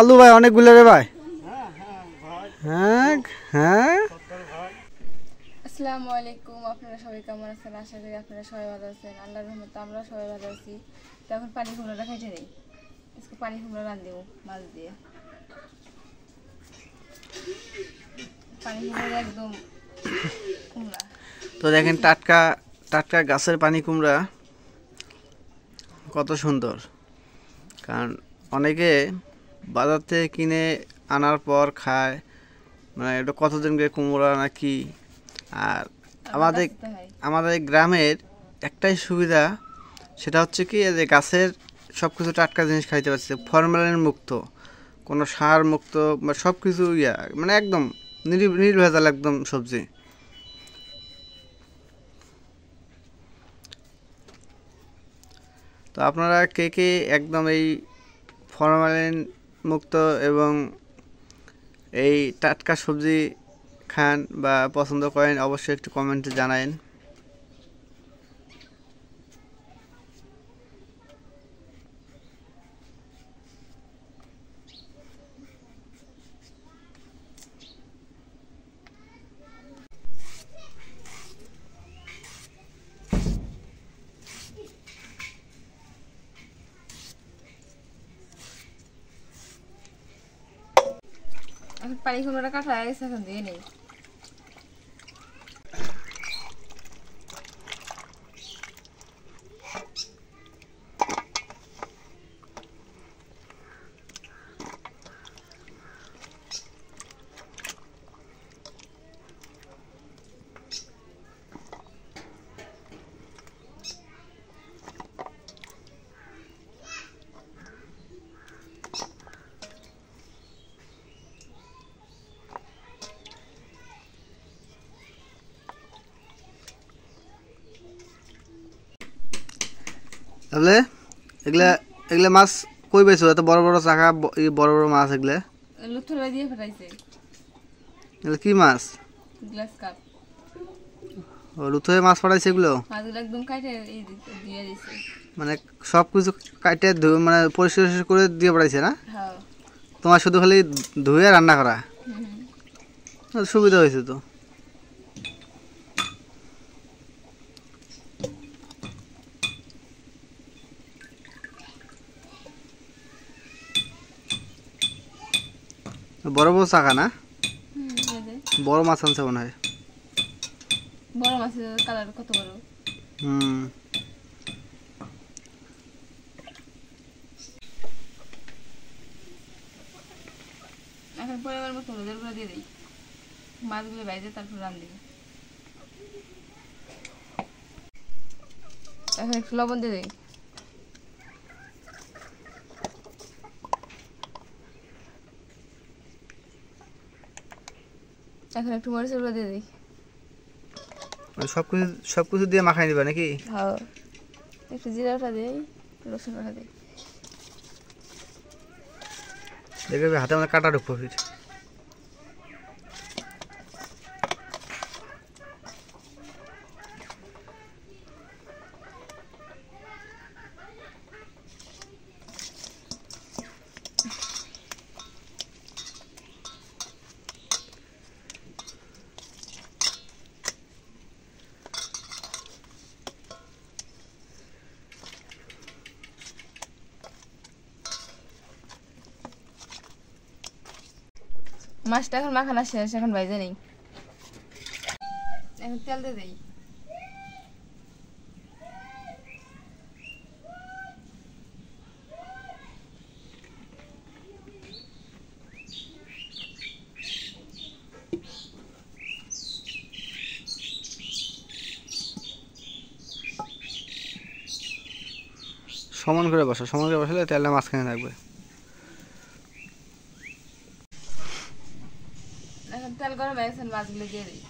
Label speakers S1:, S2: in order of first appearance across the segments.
S1: কালু ভাই অনেকগুলো রে ভাই। হ্যাঁ হ্যাঁ।
S2: আসসালামু আলাইকুম, আপনারা সবাই কেমন আছেন? আশা করি আপনারা সবাই ভালো আছেন। আল্লাহর রহমতে আমরা সবাই ভালো আছি। তো এখন পানি কুমড়াটা খাইতে নেই, আজকে পানি কুমড়া রাঁধব মাছ দিয়ে। পানি কুমড়া একদম কুমড়া।
S1: তো দেখেন টাটকা টাটকা গাছের পানি কুমড়া কত সুন্দর। কারণ অনেকে বাজার থেকে কিনে আনার পর খায়, মানে এটা কতদিন করে কুমড়া নাকি। আর আমাদের আমাদের গ্রামের একটাই সুবিধা, সেটা হচ্ছে কি যে গাছের সব কিছু টাটকা জিনিস খাইতে পারছে, ফরমালিন মুক্ত, কোনো সার মুক্ত, সব কিছু মানে একদম নির্ভেজাল একদম সবজি। তো আপনারা কে কে একদম এই ফরমালিন মুক্ত এবং এই টাটকা সবজি খান বা পছন্দ করেন অবশ্যই একটু কমেন্টে জানায়েন।
S2: এখন পানি কুমড়াটা কাটা হয়ে গেছে, এখন দিয়ে নেই।
S1: তাহলে এগুলা এগুলা মাছ কই পাইছো? এত বড় বড় চাকা, বড় বড় মাছ এগুলা
S2: লুথর ভাই দিয়ে ফেটাইছে।
S1: এগুলা কি মাছ?
S2: Glass cup.
S1: ও লুথয়ে মাছ পড়াইছে এগুলো?
S2: মাছগুলো একদম কাটে দিয়ে দিছে।
S1: মানে সব কিছু কাটে মানে পরিষ্কার করে দিয়ে পড়াইছে না?
S2: হ্যাঁ।
S1: তোমার শুধু খালি ধুয়ে রান্না করা। সুবিধা হয়েছে তো। বড় বড় চাকা না? বড় মাছ আনছে মনে হয়।
S2: বড় মাছের কালার কত বড়। এখন পরিমাণ মতো হলুদের গুঁড়া দিয়ে দিই, মাছগুলো বাইরে তারপর রাঁধবি। এখন একটু লবণ দিয়ে দিই। এখন একটু মরিচের গুঁড়া দিয়ে দিই।
S1: সবকিছু দিয়ে মাখাই দিবা নাকি?
S2: হ্যাঁ, একটু জিরা ওটা দিই, রসুন ওটা দিই।
S1: দেখবে হাতে আমাদের কাটা ঢুকবো ফির।
S2: মাছটা এখন মাখানো শেষ, এখন ভাইজে নেই। এখন তেল দিয়ে দিই।
S1: সমান করে বসা, সমান করে বসালে তেলটা মাঝখানে থাকবে।
S2: এখন তেল গরম হয়ে গেছে, মাছগুলো দিয়ে দিই।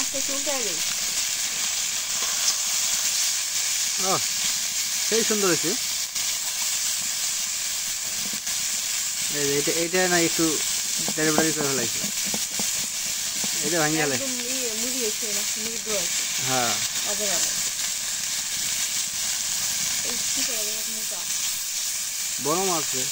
S2: মাছটা চুলটাই দেই।
S1: ও সেই সুন্দর হয়েছে। এইটা না একটু ডেলিভারি করে ফেলাইছে, এটা ভাঙি গেলে।
S2: একদম মুড়ি হয়েছে, মাছটা মুড়ি দেওয়া হয়েছে।
S1: হ্যাঁ
S2: অজর আবার এই কি করে এরকম মোটা।
S1: বড় মাছ রে।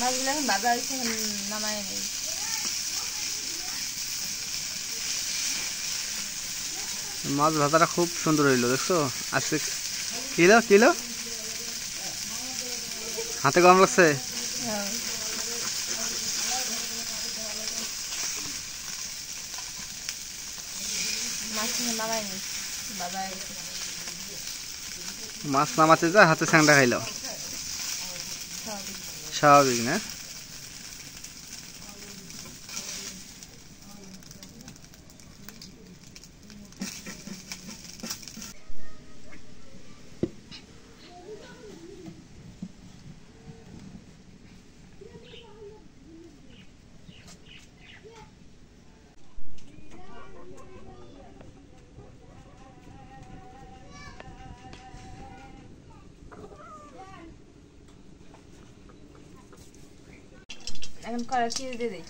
S2: মাছগুলো এখন ভাজা হয়েছে, এখন নামায় নেই।
S1: মাছ ভাজাটা খুব সুন্দর হইলো, দেখছো? আজকে কিলো কিলো হাতে গরম লাগছে।
S2: হ্যাঁ মাছ নামায় নেই, ভাজা হয়ে গেছে।
S1: মাছ নামাতে যা হাতে স্যাংটা খাইলো, স্বাভাবিক না?
S2: এখন কড়াই চিড়ে দিয়ে দিই,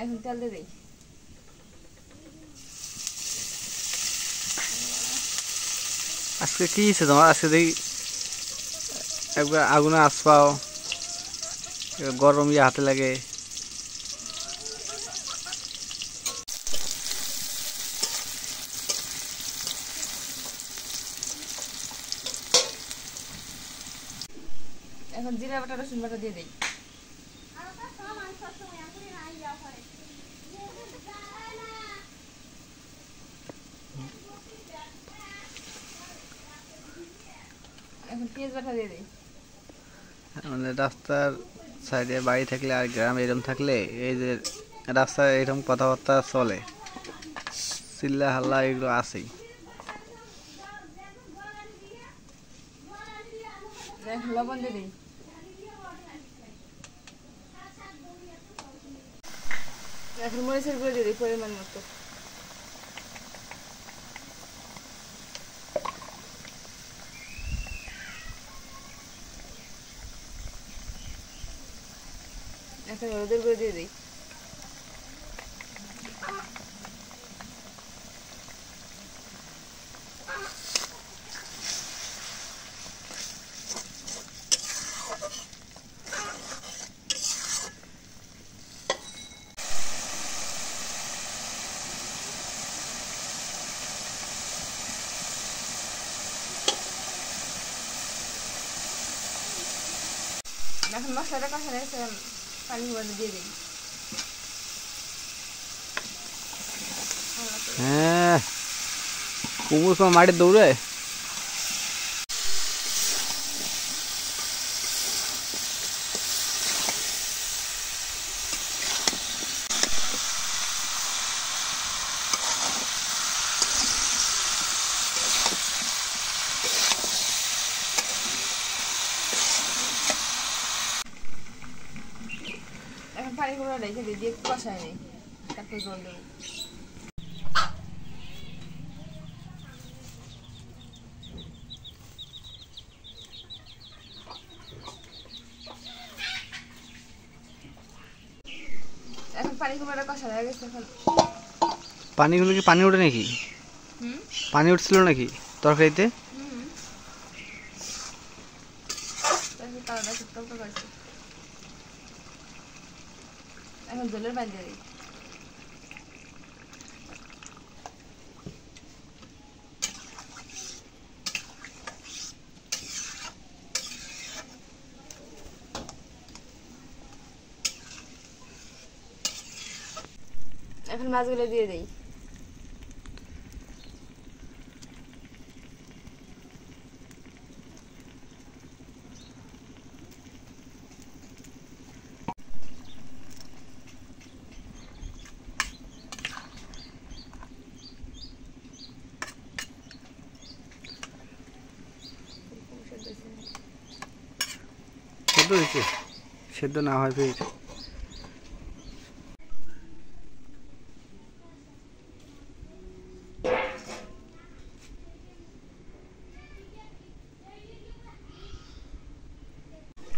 S2: এখন তেল দিয়ে দিই।
S1: আজকে কি হয়েছে তোমার? আজকে দেখি একবার আগুনে আঁচ পাও, গরম ইয়ে হাতে লাগে।
S2: এখন জিরা বাটা রসুন বাটা দিয়ে দিই। এখন পেঁয়াজ বাটা দিয়ে দিই।
S1: মানে রাস্তার সাইডে বাড়ি থাকলে আর গ্রাম এরকম থাকলে এই যে রাস্তায় এরকম কথাবার্তা চলে, চিল্লা হাল্লা এগুলো আছেই।
S2: এখন লবণ দিয়ে দিই। এখন মরিচের গুঁড়ো দিয়ে দিই পরিমাণ মতো। এখন হলুদের গুঁড়ো দিয়ে দিই। এখন মশলাটা কষানো হয়েছে, পানি ভরে দিয়ে দিই।
S1: হ্যাঁ কুমুর সময় মাঠে দৌড়ে।
S2: এখন পানি গুঁড়ো রেখে দিই, দিয়ে কষায় নেই, তারপর জল দেবো। এখন পানি গুঁড়োটা কষা হয়ে গেছে। এখন
S1: পানিগুলো কি পানি ওঠে নাকি? পানি উঠছিল নাকি তরকারিতে?
S2: এখন জলের পানি দিয়ে দিই। এখন মাছগুলো দিয়ে দিই।
S1: সেদ্ধ হয়েছে, সেদ্ধ না হয় ফির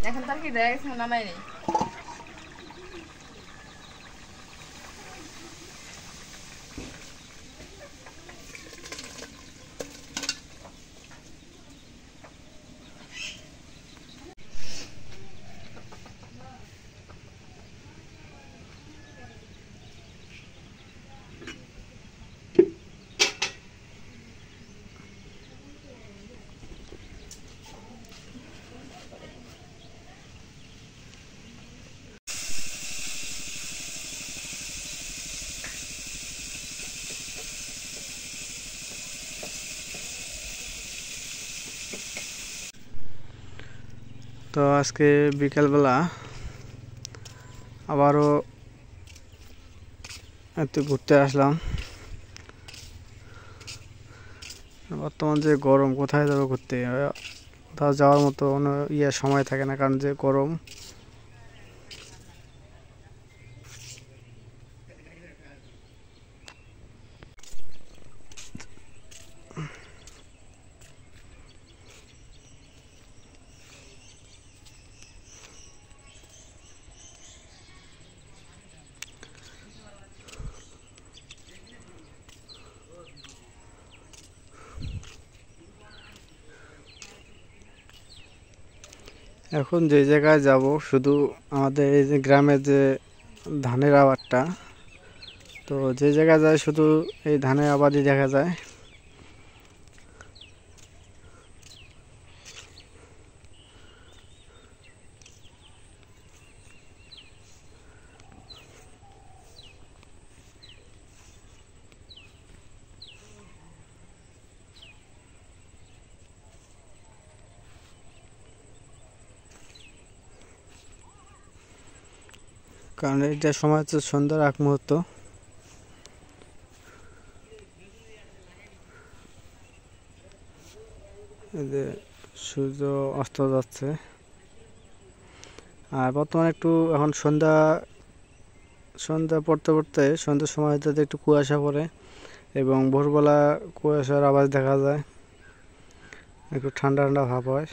S2: এখন তার কি দেখা গেছে নামাই নেই।
S1: তো আজকে বিকালবেলা আবারও একটু ঘুরতে আসলাম। বর্তমান যে গরম, কোথায় যাবো ঘুরতে, কোথাও যাওয়ার মতো কোনো সময় থাকে না, কারণ যে গরম। এখন যে জায়গায় যাব, শুধু আমাদের এই যে গ্রামের যে ধানের আবাদটা, তো যে জায়গায় যায় শুধু এই ধানের আবাদই দেখা যায়। কারণ এটা সময় হচ্ছে সন্ধ্যার আগ মুহূর্ত। এই যে সূর্য অস্ত যাচ্ছে, আর বর্তমানে একটু এখন সন্ধ্যা সন্ধ্যা পড়তে পড়তে সন্ধ্যার সময় হতে একটু কুয়াশা পড়ে এবং ভোরবেলা কুয়াশার আভাস দেখা যায়, একটু ঠান্ডা ঠান্ডা ভাব হয়।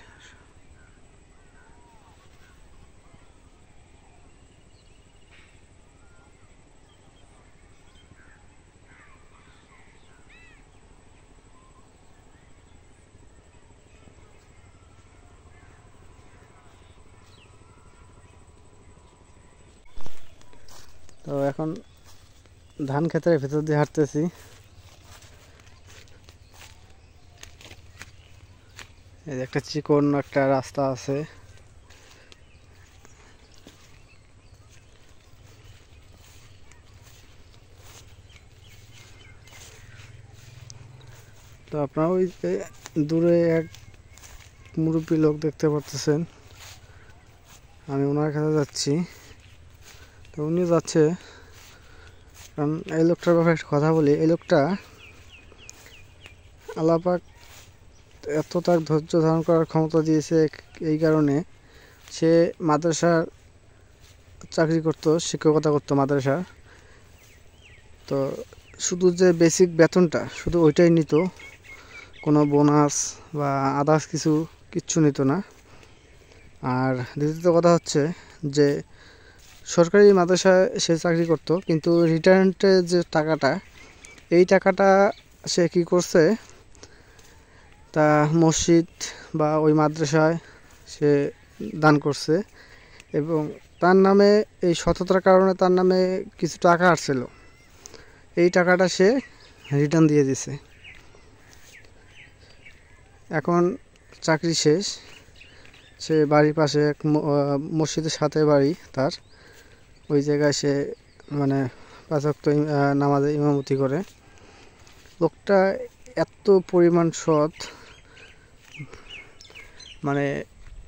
S1: তো এখন ধান ক্ষেতের ভেতর দিয়ে হাঁটতেছি। এই যে একটা চিকন একটা রাস্তা আছে, তো আপনারা ওই যে দূরে এক মুরব্বী লোক দেখতে পাচ্ছেন, আমি ওনার কাছে যাচ্ছি। তো উনি যাচ্ছে, কারণ এই লোকটার ব্যাপারে একটা কথা বলি। এই লোকটা আল্লাহ পাক এত তার ধৈর্য ধারণ করার ক্ষমতা দিয়েছে, এই কারণে সে মাদ্রাসার চাকরি করতো, শিক্ষকতা করতো মাদ্রাসার। তো শুধু যে বেসিক বেতনটা শুধু ওইটাই নিত, কোনো বোনাস বা আদার্স কিচ্ছু নিত না। আর দ্বিতীয় কথা হচ্ছে যে সরকারি মাদ্রাসায় সে চাকরি করত, কিন্তু রিটায়ারমেন্টের যে টাকাটা, এই টাকাটা সে কী করছে, তা মসজিদ বা ওই মাদ্রাসায় সে দান করছে। এবং তার নামে এই সততার কারণে তার নামে কিছু টাকা আসছিল, এই টাকাটা সে রিটার্ন দিয়ে দিছে। এখন চাকরি শেষ, সে বাড়ির পাশে এক মসজিদের সাথে বাড়ি তার, ওই জায়গায় সে মানে 5 ওয়াক্ত নামাজে ইমামতি করে। লোকটা এত পরিমাণ সৎ, মানে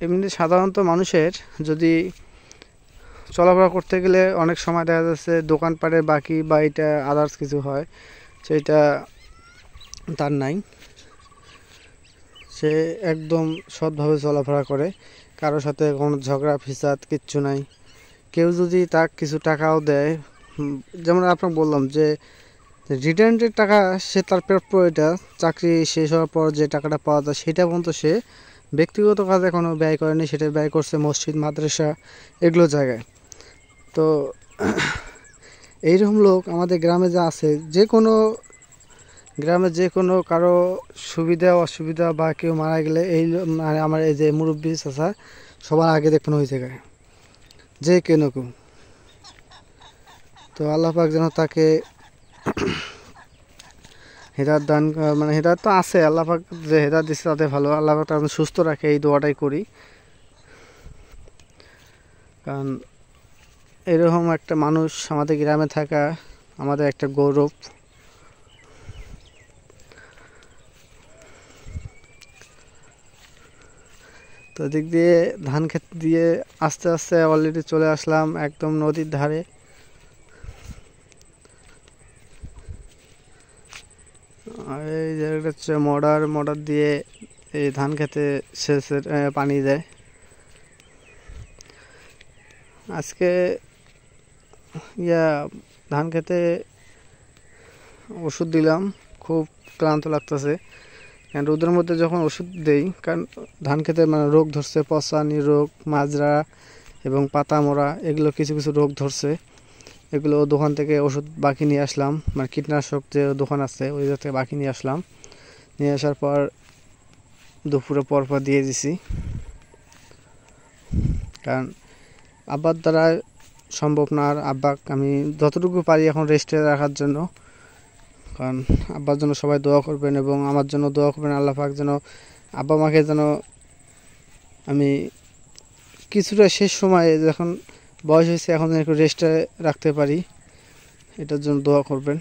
S1: এমনি সাধারণত মানুষের যদি চলাফেরা করতে গেলে অনেক সময় দেখা যাচ্ছে দোকানপাটের বাকি বা এটা আদার্স কিছু হয়, সেটা তার নাই। সে একদম সৎভাবে চলাফেরা করে, কারোর সাথে কোনো ঝগড়া ফিসাদ কিচ্ছু নাই। কেউ যদি তাকে কিছু টাকাও দেয়, যেমন আপনাকে বললাম যে রিটার্নের টাকা সে তার প্রাপ্য, এটা চাকরি শেষ হওয়ার পর যে টাকাটা পাওয়া যায় সেটা পর্যন্ত সে ব্যক্তিগত কাজে কোনো ব্যয় করেনি, সেটা ব্যয় করছে মসজিদ মাদ্রাসা এগুলো জায়গায়। তো এইরকম লোক আমাদের গ্রামে যা আছে, যে কোনো গ্রামে যে কোনো কারো সুবিধা অসুবিধা বা কেউ মারা গেলে মানে আমার এই যে মুরব্বী চাচা সবার আগে দেখবেন ওই জায়গায়, যে কেন কেউ। তো আল্লাহ পাক যেন তাকে হেদায়েত দান, মানে হেদায়েত তো আছে, আল্লাহ পাক যে হেদায়েত দিচ্ছে তাতে ভালো, আল্লাহ পাক তাকে সুস্থ রাখে, এই দোয়াটাই করি। কারণ এরকম একটা মানুষ আমাদের গ্রামে থাকা আমাদের একটা গৌরব। তো দিক দিয়ে ধান ক্ষেত দিয়ে আস্তে আস্তে অলরেডি চলে আসলাম একদম নদীর ধারে। আর এই জায়গাটা হচ্ছে মোটর দিয়ে এই ধান খেতে সেচের পানি দেয়। আজকে ধান খেতে ওষুধ দিলাম, খুব ক্লান্ত লাগতেছে, কারণ রোদের মধ্যে যখন ওষুধ দেই, কারণ ধান খেতে মানে রোগ ধরছে, পচানি রোগ, মাজরা এবং পাতা মরা, এগুলো কিছু কিছু রোগ ধরছে। এগুলো দোকান থেকে ওষুধ বাকি নিয়ে আসলাম, মানে কীটনাশক যে দোকান আছে ওই থেকে বাকি নিয়ে আসলাম। নিয়ে আসার পর দুপুরে পর দিয়ে দিছি, কারণ আব্বার দ্বারা সম্ভব না। আর আব্বাকে আমি যতটুকু পারি এখন রেস্টে রাখার জন্য, কারণ আব্বার জন্য সবাই দোয়া করবেন এবং আমার জন্য দোয়া করবেন। আল্লাহ পাক যেন আব্বা মাকে যেন আমি কিছুটা শেষ সময়ে যখন বয়স হয়েছে এখন একটু রেস্টে রাখতে পারি, এটার জন্য দোয়া করবেন।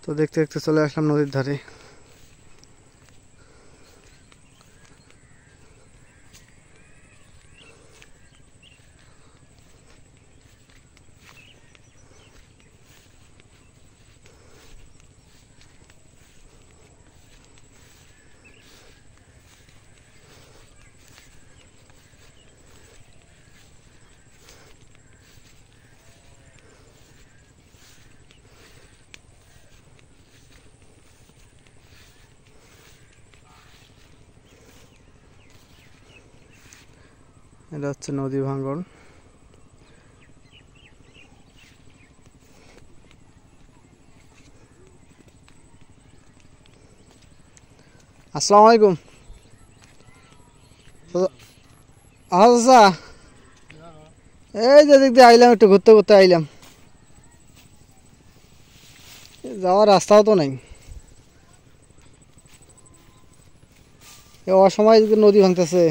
S1: তো দেখতে দেখতে চলে আসলাম নদীর ধারে। এটা হচ্ছে নদী ভাঙ্গন। আসসালামু আলাইকুম। আচ্ছা, এই যে দিক দিয়ে আইলাম, একটু ঘুরতে ঘুরতে আইলাম, যাওয়ার রাস্তাও তো নাই। অসময় নদী ভাঙতেছে।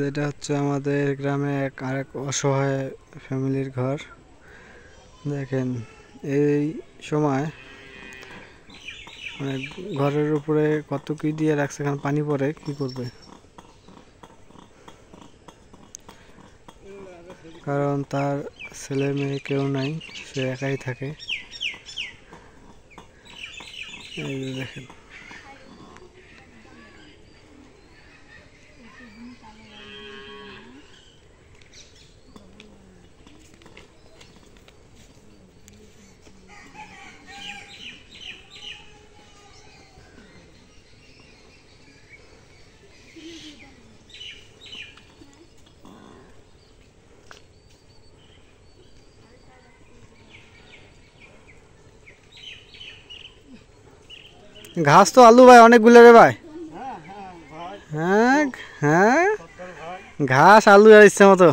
S1: এটা হচ্ছে আমাদের গ্রামে আরেক অসহায় ফ্যামিলির ঘর। দেখেন এই সময় মানে ঘরের উপরে কত কি দিয়ে রাখছে, এখানে পানি পড়ে কি করবে, কারণ তার ছেলে মেয়ে কেউ নাই, সে একাই থাকে। এই যে দেখেন ঘাস তো আলু ভাই অনেকগুলো রে ভাই। হ্যাঁ হ্যাঁ, ঘাস আলু আর ইচ্ছে মতো।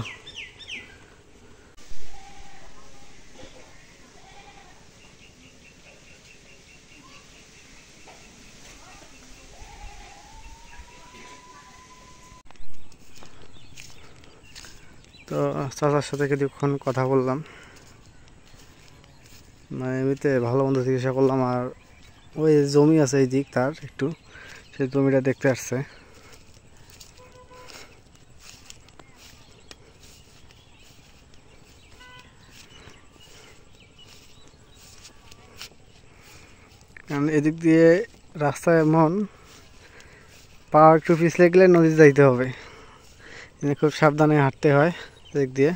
S1: তো চাচার সাথে কিছুক্ষণ কথা বললাম, মানে এমনিতে ভালো মন্দ চিকিৎসা করলাম। আর ওই জমি আছে এই দিক তার একটু, সেই জমিটা দেখতে আসছে। কারণ এদিক দিয়ে রাস্তা এমন, পা একটু পিছলে গেলে নদীতে যাইতে হবে, খুব সাবধানে হাঁটতে হয় এদিক দিয়ে।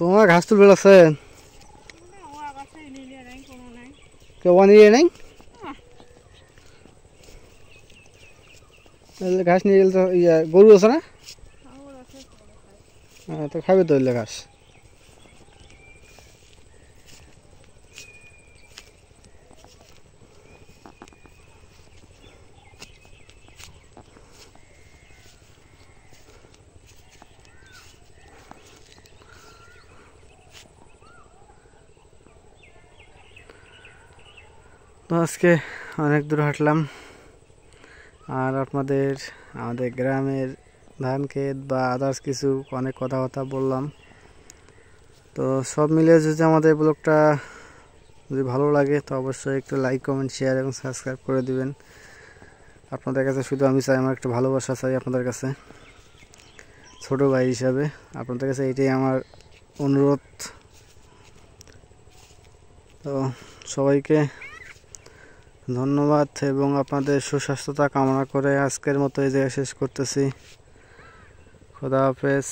S1: তোমার ঘাস তুলবে লাগছে, কেউ নিয়ে নেই ঘাস নিয়ে গেলে তো ইয়া গরু আছে না, তো খাবে তো এলে ঘাস। তো আজকে অনেক দূর হাঁটলাম, আর আমাদের গ্রামের ধান ক্ষেত বা আদার্স কিছু অনেক কথাবার্তা বললাম। তো সব মিলে যদি আমাদের ব্লগটা যদি ভালো লাগে তো অবশ্যই একটু লাইক কমেন্ট শেয়ার এবং সাবস্ক্রাইব করে দিবেন। আপনাদের কাছে শুধু আমি চাই, আমার একটু ভালোবাসা চাই আপনাদের কাছে, ছোট ভাই হিসাবে আপনাদের কাছে এটাই আমার অনুরোধ। তো সবাইকে ধন্যবাদ এবং আপনাদের সুস্বাস্থ্যতা কামনা করে আজকের মতো এই জায়গায় শেষ করতেছি। খোদা হাফেজ।